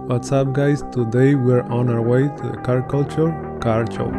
What's up guys, today we're on our way to the car culture car show.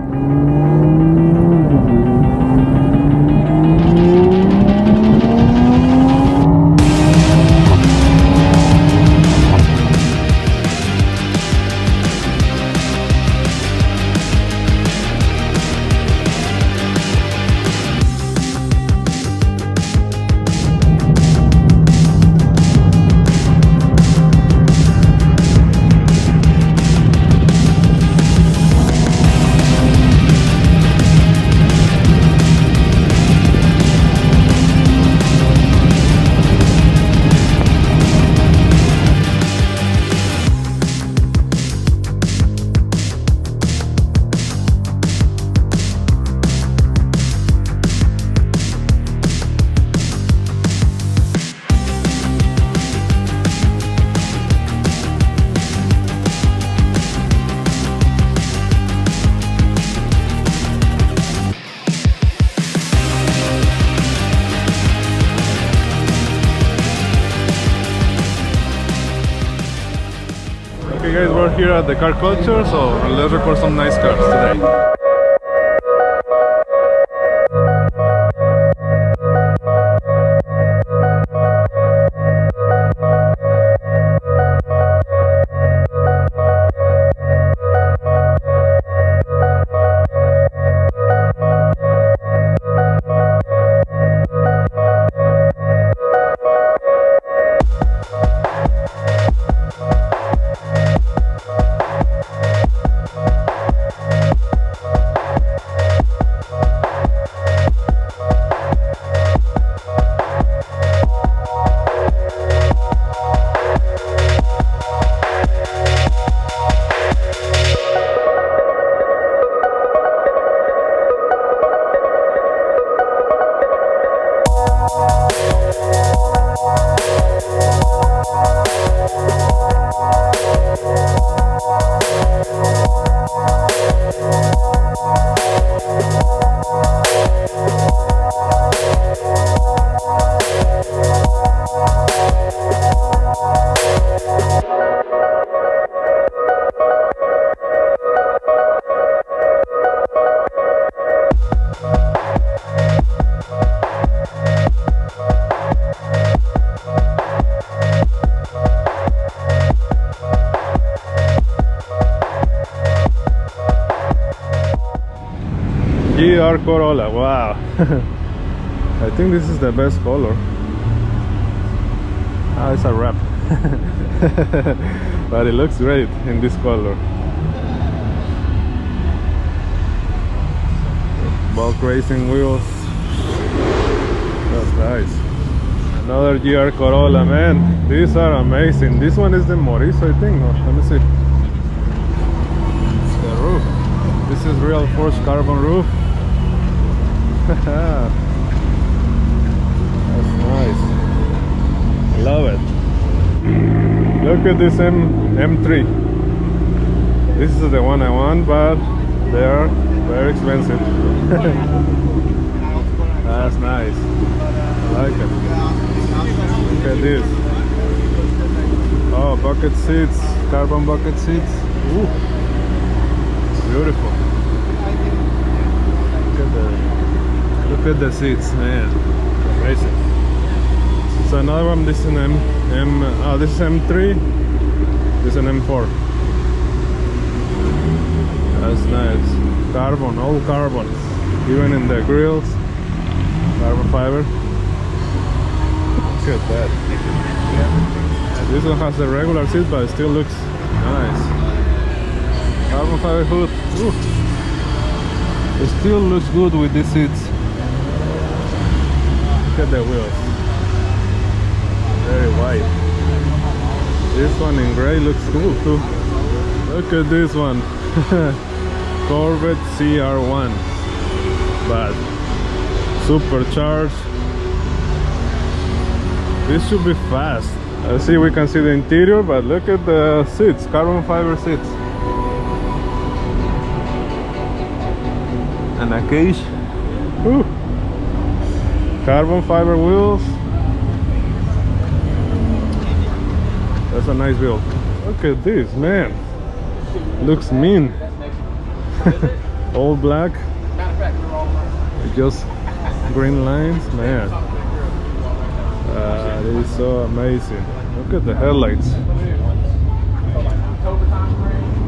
Okay guys, we're here at the car culture, so let's record some nice cars today. GR Corolla, wow. I think this is the best color. Ah, it's a wrap. But it looks great in this color. Bulk racing wheels. That's nice. Another GR Corolla, man. These are amazing. This one is the Maurice, I think. Oh, let me see. It's the roof. This is real forged carbon roof. That's nice. Love it. Look at this M3. This is the one I want, but they are very expensive. That's nice. I like it. Look at this. Oh, bucket seats, carbon bucket seats. Ooh. Beautiful. Look at the seats, man. Amazing. So another one, this is an this is M3, this is an M4. That's nice. Carbon, all carbon. Even in the grills, carbon fiber. Look at that. This one has the regular seat, but it still looks nice. Carbon fiber hood. Ooh. It still looks good with these seats. Look at the wheels. Very white. This one in gray looks cool too. Look at this one. Corvette CR1, but supercharged. This should be fast. See, we can see the interior, but look at the seats, carbon fiber seats. And a cage. Ooh. Carbon fiber wheels. That's a nice build. Look at this, man. Looks mean. All black. Just green lines, man. It is so amazing. Look at the headlights.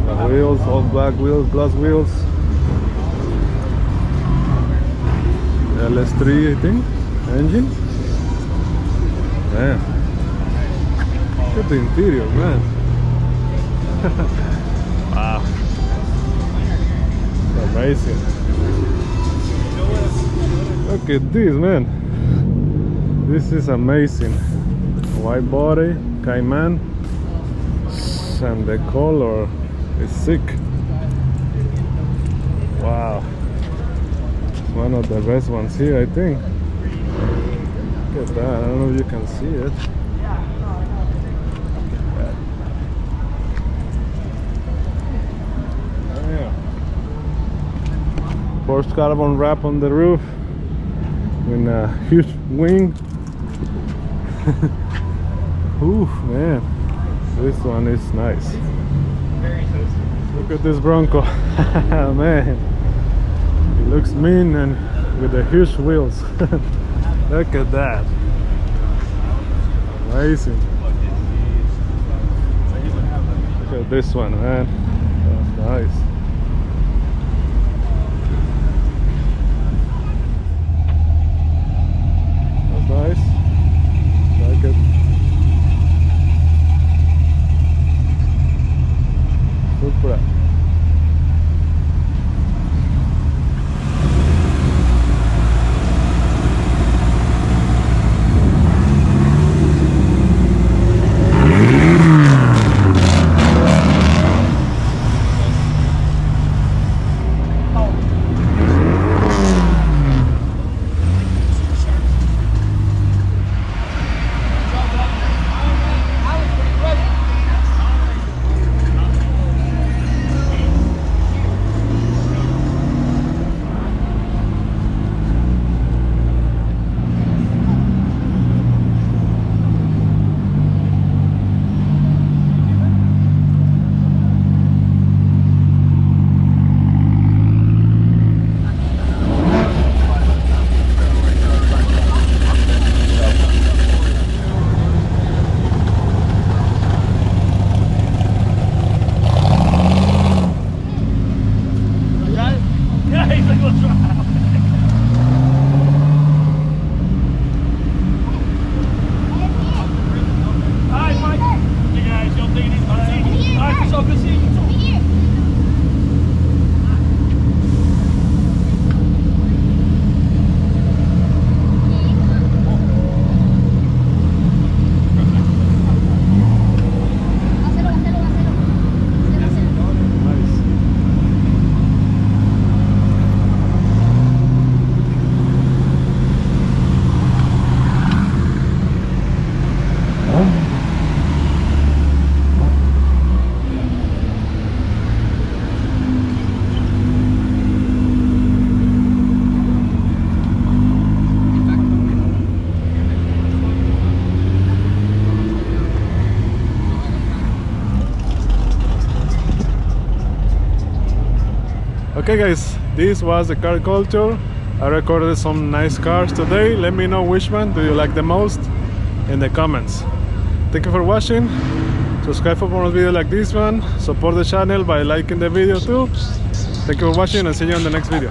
The wheels, all black wheels, glass wheels. LS3, I think, engine. Man, look at the interior, man. Wow, it's amazing. Look at this, man. This is amazing. White body, Cayman, and the color is sick. Wow, it's one of the best ones here, I think. Look at that. I don't know if you can see it. Yeah. Forced carbon wrap on the roof with a huge wing. Ooh, man, this one is nice. Look at this Bronco. Man, it looks mean and with the huge wheels. Look at that. Amazing. Look at this one, man. That's nice. That's nice. Like it. Supra. Okay guys, this was the car culture. I recorded some nice cars today. Let me know which one do you like the most in the comments. Thank you for watching. Subscribe for more videos like this one. Support the channel by liking the video too. Thank you for watching and see you on the next video.